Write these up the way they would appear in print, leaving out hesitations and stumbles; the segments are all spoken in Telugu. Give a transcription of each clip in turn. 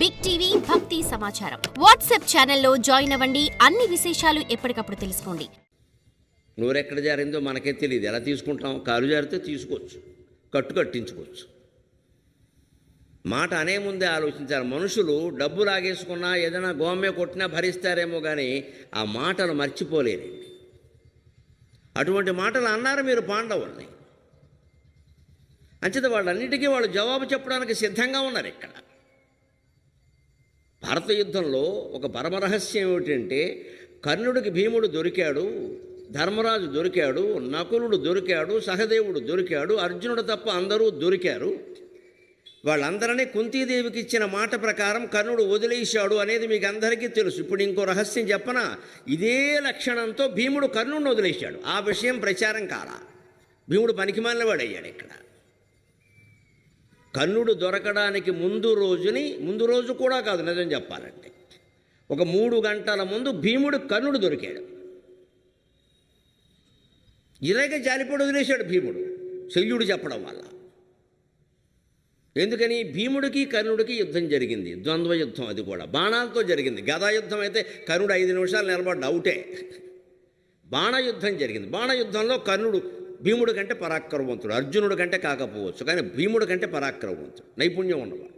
బిగ్ టీవీ భక్తి సమాచారం వాట్సాప్ ఛానల్లో జాయిన్ అవ్వండి. అన్ని విశేషాలు ఎప్పటికప్పుడు తెలుసుకోండి. నోరెక్కడ జారిందో మనకే తెలియదు. ఎలా తీసుకుంటాం? కాలు జారితే తీసుకోవచ్చు, కట్టించుకోవచ్చు. మాట అనే ముందే ఆలోచించాలి. మనుషులు డబ్బు లాగేసుకున్నా ఏదైనా గోమే కొట్టినా భరిస్తారేమో కానీ ఆ మాటలు మర్చిపోలేరండి. అటువంటి మాటలు అన్నారు మీరు పాండవుల్ని. అంచేత వాళ్ళన్నిటికీ వాళ్ళు జవాబు చెప్పడానికి సిద్ధంగా ఉన్నారు. ఇక్కడ భారత యుద్ధంలో ఒక పరమరహస్యం ఏమిటంటే, కర్ణుడికి భీముడు దొరికాడు, ధర్మరాజు దొరికాడు, నకులుడు దొరికాడు, సహదేవుడు దొరికాడు, అర్జునుడు తప్ప అందరూ దొరికారు. వాళ్ళందరినీ కుంతీదేవికి ఇచ్చిన మాట ప్రకారం కర్ణుడు వదిలేశాడు అనేది మీకు అందరికీ తెలుసు. ఇప్పుడు ఇంకో రహస్యం చెప్పనా? ఇదే లక్షణంతో భీముడు కర్ణుడిని వదిలేశాడు. ఆ విషయం ప్రచారం కాలా. భీముడు పనికిమాలిన వాడయ్యాడు. ఇక్కడ కర్ణుడు దొరకడానికి ముందు రోజు కూడా కాదు, నిజం చెప్పాలంటే ఒక 3 గంటల ముందు భీముడు కర్ణుడు దొరికాడు. ఇలాగే జాలిపడి వదిలేశాడు భీముడు శల్యుడు చెప్పడం వల్ల. ఎందుకని? భీముడికి కర్ణుడికి యుద్ధం జరిగింది, ద్వంద్వ యుద్ధం. అది కూడా బాణాలతో జరిగింది. గదా యుద్ధం అయితే కర్ణుడు 5 నిమిషాలు నిలబడ్డ అవుటే. బాణ యుద్ధం జరిగింది. బాణ యుద్ధంలో కర్ణుడు భీముడి కంటే పరాక్రమవంతుడు, అర్జునుడి కంటే కాకపోవచ్చు, కానీ భీముడి కంటే పరాక్రమవంతుడు, నైపుణ్యం ఉన్నవాడు.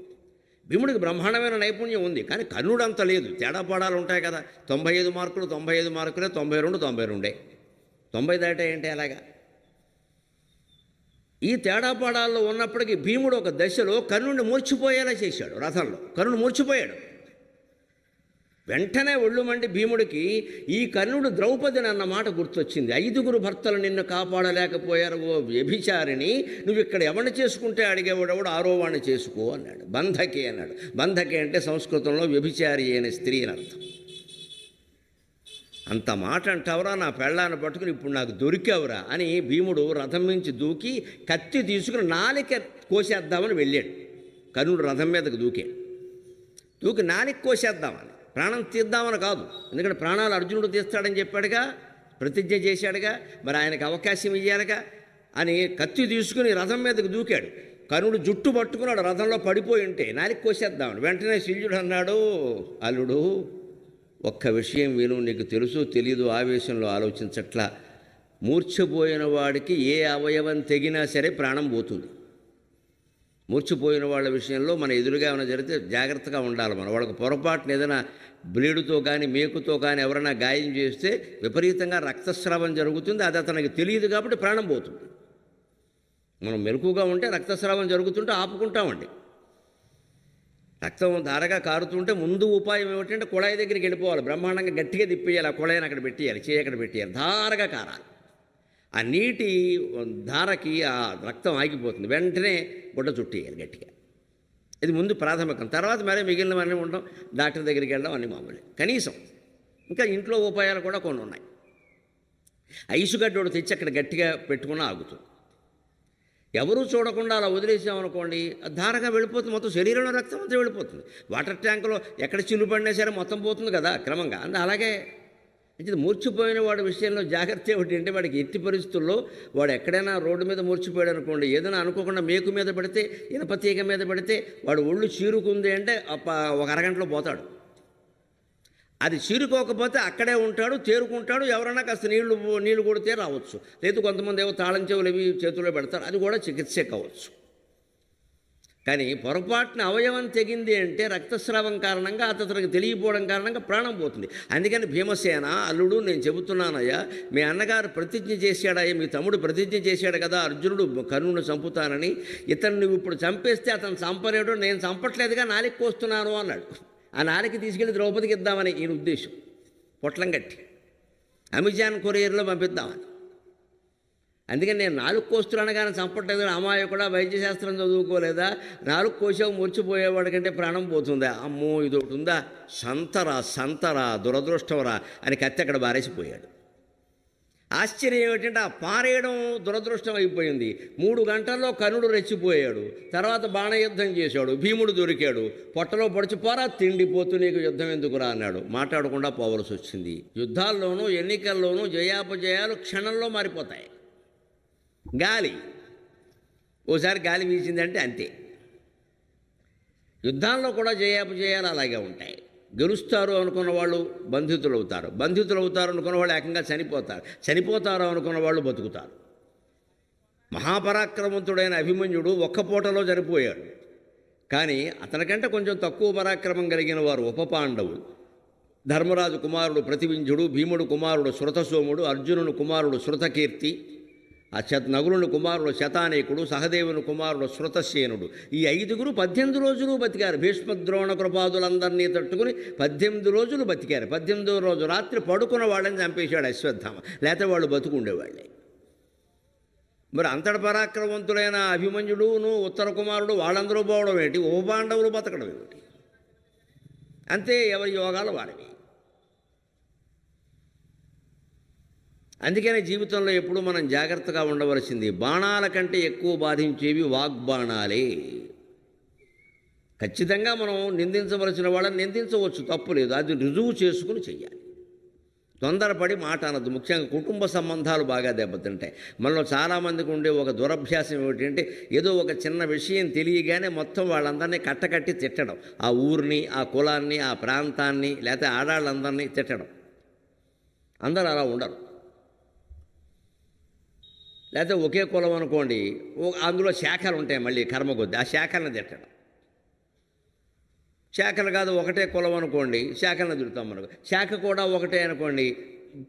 భీముడికి బ్రహ్మాండమైన నైపుణ్యం ఉంది, కానీ కర్ణుడు అంత లేదు. తేడా పాడాలు ఉంటాయి కదా. 95 మార్కులే, 92, 92 90 దాటాయంటే అలాగా. ఈ తేడా పాడాల్లో ఉన్నప్పటికీ భీముడు ఒక దశలో కర్ణుడిని మూర్చిపోయేలా చేశాడు. రథంలో కర్ణుడు మూర్చిపోయాడు. వెంటనే ఒళ్ళు మండి భీముడికి ఈ కర్ణుడు ద్రౌపదిని అన్న మాట గుర్తొచ్చింది. 5 భర్తలు నిన్ను కాపాడలేకపోయారు ఓ వ్యభిచారిని, నువ్వు ఇక్కడ ఎవరిని చేసుకుంటే అడిగేవాడెవడు 6వ వాడిని చేసుకో అన్నాడు. బంధకి అన్నాడు. బంధకి అంటే సంస్కృతంలో వ్యభిచారి అయిన స్త్రీ అని అర్థం. అంత మాట అంటావురా, నా పెళ్ళాన్ని పట్టుకుని ఇప్పుడు నాకు దొరికావురా అని భీముడు రథం నుంచి దూకి కత్తి తీసుకుని నాలిక కోసేద్దామని వెళ్ళాడు. కర్ణుడు రథం మీదకు దూకి నాలిక కోసేద్దామని, ప్రాణం తీద్దామని కాదు. ఎందుకంటే ప్రాణాలు అర్జునుడు తీస్తాడని చెప్పాడుగా, ప్రతిజ్ఞ చేశాడుగా, మరి ఆయనకు అవకాశం ఇయ్యాలిగా అని కత్తి తీసుకుని రథం మీదకు దూకాడు. కర్ణుడు జుట్టు పట్టుకున్నాడు, రథంలో పడిపోయి ఉంటే నాలిక కోసేద్దామని. వెంటనే శల్యుడు అన్నాడు, అల్లుడు ఒక్క విషయం విను, నీకు తెలుసు తెలియదు ఆవేశంలో ఆలోచించట్లా. మూర్ఛపోయిన వాడికి ఏ అవయవం తెగినా సరే ప్రాణం పోతుంది. మూర్ఛపోయిన వాళ్ళ విషయంలో మన ఎదురుగా ఏమైనా జరిగితే జాగ్రత్తగా ఉండాలి. మనం వాళ్ళకి పొరపాటున ఏదైనా బ్లేడుతో కానీ మేకుతో కానీ ఎవరైనా గాయం చేస్తే విపరీతంగా రక్తస్రావం జరుగుతుంది. అది అతనికి తెలియదు కాబట్టి ప్రాణం పోతుంది. మనం మెలకుగా ఉంటే రక్తస్రావం జరుగుతుంటే ఆపుకుంటామండి. రక్తం ధారగా కారుతుంటే ముందు ఉపాయం ఏమిటంటే కుళాయి దగ్గరికి వెళ్ళిపోవాలి. బ్రహ్మాండంగా గట్టిగా తిప్పేయాలి, ఆ కుళాయిని అక్కడ పెట్టేయాలి, చేయి అక్కడ పెట్టేయాలి, ధారగా కారాలి. ఆ నీటి ధారకి ఆ రక్తం ఆగిపోతుంది. వెంటనే గుడ్డ చుట్టేయాలి గట్టిగా. ఇది ముందు ప్రాథమికం. తర్వాత మరీ మిగిలినవన్నీ ఉండడం, డాక్టర్ దగ్గరికి వెళ్ళడం అన్నీ మామూలే. కనీసం ఇంకా ఇంట్లో ఉపాయాలు కూడా కొన్ని ఉన్నాయి. ఐసుగడ్డోడు తెచ్చి అక్కడ గట్టిగా పెట్టుకున్నా ఆగుతుంది. ఎవరూ చూడకుండా అలా వదిలేసామనుకోండి, ధారగా వెళ్ళిపోతుంది, మొత్తం శరీరంలో రక్తం అంతా వెళ్ళిపోతుంది. వాటర్ ట్యాంకులో ఎక్కడ చిల్లు పడినా సరే మొత్తం పోతుంది కదా క్రమంగా. అలాగే అంటే మూర్చిపోయిన వాడి విషయంలో జాగ్రత్త ఏమిటంటే, వాడికి ఎట్టి పరిస్థితుల్లో వాడు ఎక్కడైనా రోడ్డు మీద మూర్చిపోయాడు అనుకోండి, ఏదైనా అనుకోకుండా మేకు మీద పడితే, ఇనపతీగ మీద పడితే వాడు ఒళ్ళు చీరుకుంది అంటే ఒక అరగంటలో పోతాడు. అది చీరుకోకపోతే అక్కడే ఉంటాడు, తేరుకుంటాడు. ఎవరైనా కాస్త నీళ్లు కొడితే రావచ్చు. లేదు కొంతమంది ఏవో తాళం చెవులు ఇవి చేతుల్లో పెడతారు, అది కూడా చికిత్సే కావచ్చు. కానీ పొరపాటున అవయవం తెగింది అంటే రక్తస్రావం కారణంగా, అతనికి తెలియపోవడం కారణంగా ప్రాణం పోతుంది. అందుకని భీమసేన, అల్లుడు నేను చెబుతున్నానయ్యా, మీ అన్నగారు ప్రతిజ్ఞ చేశాడయ్యా, మీ తమ్ముడు ప్రతిజ్ఞ చేశాడు కదా అర్జునుడు కర్ణుడిని చంపుతానని. ఇతను నువ్వు ఇప్పుడు చంపేస్తే అతను చంపలేడు, నేను చంపట్లేదుగా నాలిక కోస్తున్నాను అన్నాడు. ఆ నాలిక తీసుకెళ్ళి ద్రౌపదికి ఇద్దామని ఈయన ఉద్దేశం. పొట్లం కట్టి అమెజాన్ కొరియర్లో పంపిద్దామని. అందుకని నేను 4 కోస్తున్నాను కానీ చంపట్లేదు. అమ్మాయి కూడా వైద్యశాస్త్రం చదువుకోలేదా, 4 కోసావు మూర్చిపోయేవాడి కంటే ప్రాణం పోతుందా? అమ్మో ఇది ఒకటి ఉందా, సంతరా దురదృష్టవరా అని కత్తి అక్కడ బారేసిపోయాడు. ఆశ్చర్యం ఏమిటంటే ఆ పారేయడం దురదృష్టం అయిపోయింది. 3 గంటల్లో కర్ణుడు రెచ్చిపోయాడు. తర్వాత బాణయుద్ధం చేశాడు, భీముడు దొరికాడు. పొట్టలో పొడిచిపోరా, తిండిపోతూ నీకు యుద్ధం ఎందుకురా అన్నాడు. మాట్లాడకుండా పోవలసి వచ్చింది. యుద్ధాల్లోనూ ఎన్నికల్లోనూ జయాపజయాలు క్షణంలో మారిపోతాయి. ఓసారి గాలి వీసిందంటే అంతే. యుద్ధాల్లో కూడా జయాపజయాలు అలాగే ఉంటాయి. గెలుస్తారు అనుకున్న వాళ్ళు బంధితులు అవుతారు, బంధితులు అవుతారు అనుకున్న వాళ్ళు ఏకంగా చనిపోతారు అనుకున్న వాళ్ళు బతుకుతారు. మహాపరాక్రమవంతుడైన అభిమన్యుడు ఒక్క పూటలో చనిపోయాడు. కానీ అతనికంటే కొంచెం తక్కువ పరాక్రమం కలిగిన వారు ఉపపాండవులు. ధర్మరాజు కుమారుడు ప్రతివింధ్యుడు, భీముడు కుమారుడు శృతసోముడు, అర్జునుని కుమారుడు శృతకీర్తి, నగులుని కుమారుడు శతానేకుడు, సహదేవుని కుమారుడు శృతసేనుడు. ఈ 5 18 రోజులు బతికారు. భీష్మద్రోణ కృపాదులందరినీ తట్టుకుని 18 రోజులు బతికారు. 18వ రోజు రాత్రి పడుకున్న వాళ్ళని చంపేశాడు అశ్వత్థామ, లేకపోతే వాళ్ళు బతుకుండేవాళ్ళే. మరి అంతటి పరాక్రమవంతులైన అభిమన్యుడును ఉత్తర కుమారుడు వాళ్ళందరూ పోవడం ఏంటి, ఉపపాండవులు బతకడం ఏమిటి? అంతే, ఎవరి యోగాలు వాడివి. అందుకనే జీవితంలో ఎప్పుడూ మనం జాగ్రత్తగా ఉండవలసింది. బాణాల కంటే ఎక్కువ బాధించేవి వాగ్బాణాలే. ఖచ్చితంగా మనం నిందించవలసిన వాళ్ళని నిందించవచ్చు, తప్పులేదు. అది రుజువు చేసుకుని చెయ్యాలి. తొందరపడి మాట అనద్దు. ముఖ్యంగా కుటుంబ సంబంధాలు బాగా దెబ్బతింటాయి. మనలో చాలామందికి ఉండే ఒక దురభ్యాసం ఏమిటంటే, ఏదో ఒక చిన్న విషయం తెలియగానే మొత్తం వాళ్ళందరినీ కట్టకట్టి తిట్టడం. ఆ ఊరిని, ఆ కులాన్ని, ఆ ప్రాంతాన్ని, లేకపోతే ఆడాళ్ళందరినీ తిట్టడం. అందరూ అలా ఉండరు. లేకపోతే ఒకే కులం అనుకోండి, అందులో శాఖలు ఉంటాయి, మళ్ళీ కర్మకొద్ది ఆ శాఖలను తిట్టడం. శాఖలు కాదు, ఒకటే కులం అనుకోండి, శాఖలను తిడతాం. మనకు శాఖ కూడా ఒకటే అనుకోండి,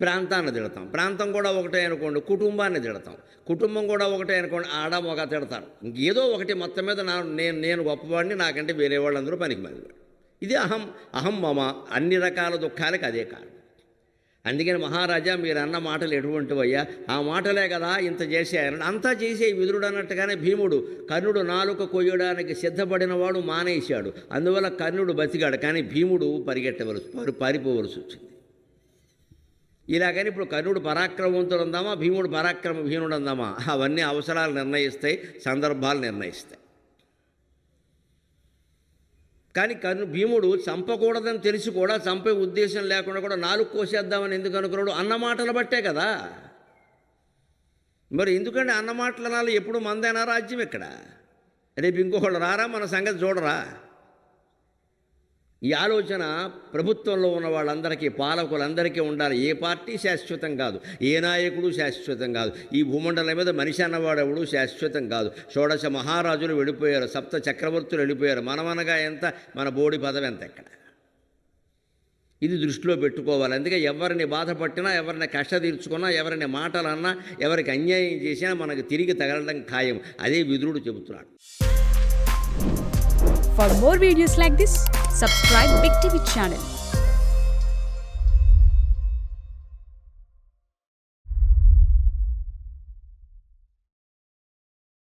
ప్రాంతాన్ని తిడతాం. ప్రాంతం కూడా ఒకటే అనుకోండి, కుటుంబాన్ని తిడతాం. కుటుంబం కూడా ఒకటే అనుకోండి, ఆడ మగ తిడతారు. ఇంకేదో ఒకటి మొత్తం మీద నేను గొప్పవాడిని, నాకంటే వేరే వాళ్ళందరూ పనికి మాలివాడు. ఇది అహం మమ. అన్ని రకాల దుఃఖాలకు అదే కారణం. అందుకని మహారాజా మీరు అన్న మాటలు ఎటువంటివయ్యా, ఆ మాటలే కదా ఇంత చేశాయని. అంతా చేసే విదురుడు అన్నట్టుగానే భీముడు కర్ణుడు నాలుక కొయ్యడానికి సిద్ధపడినవాడు మానేశాడు. అందువల్ల కర్ణుడు బతికాడు. కానీ భీముడు పారిపోవలసి వచ్చింది. ఇలాగని ఇప్పుడు కర్ణుడు పరాక్రమవంతుడు అందామా, భీముడు పరాక్రమహీనుడు అందామా? అవన్నీ అవసరాలు నిర్ణయిస్తాయి, సందర్భాలు నిర్ణయిస్తాయి. కానీ భీముడు చంపకూడదని తెలిసి కూడా, చంపే ఉద్దేశం లేకుండా కూడా 4 కోసేద్దామని ఎందుకు అనుకున్నాడు? అన్న మాటలు బట్టే కదా. మరి ఎందుకంటే అన్న మాటలు అనాలి? ఎప్పుడు మందైనా రాజ్యం ఇక్కడ. రేపు ఇంకొకళ్ళు రారా, మన సంగతి చూడరా? ఈ ఆలోచన ప్రభుత్వంలో ఉన్న వాళ్ళందరికీ, పాలకులందరికీ ఉండాలి. ఏ పార్టీ శాశ్వతం కాదు, ఏ నాయకుడు శాశ్వతం కాదు. ఈ భూమండలం మీద మనిషి అన్నవాడెవడు శాశ్వతం కాదు. 16 మహారాజులు వెళ్ళిపోయారు, 7 చక్రవర్తులు వెళ్ళిపోయారు. మనమనగా ఎంత, మన బోడి పదవి ఎంత ఎక్కడ? ఇది దృష్టిలో పెట్టుకోవాలి. అందుకే ఎవరిని బాధపట్టినా, ఎవరిని కష్ట తీర్చుకున్నా, ఎవరిని మాటలన్నా, ఎవరికి అన్యాయం చేసినా మనకు తిరిగి తగలడం ఖాయం. అదే విదురుడు చెబుతున్నాడు. For more videos like this, subscribe Big TV channel.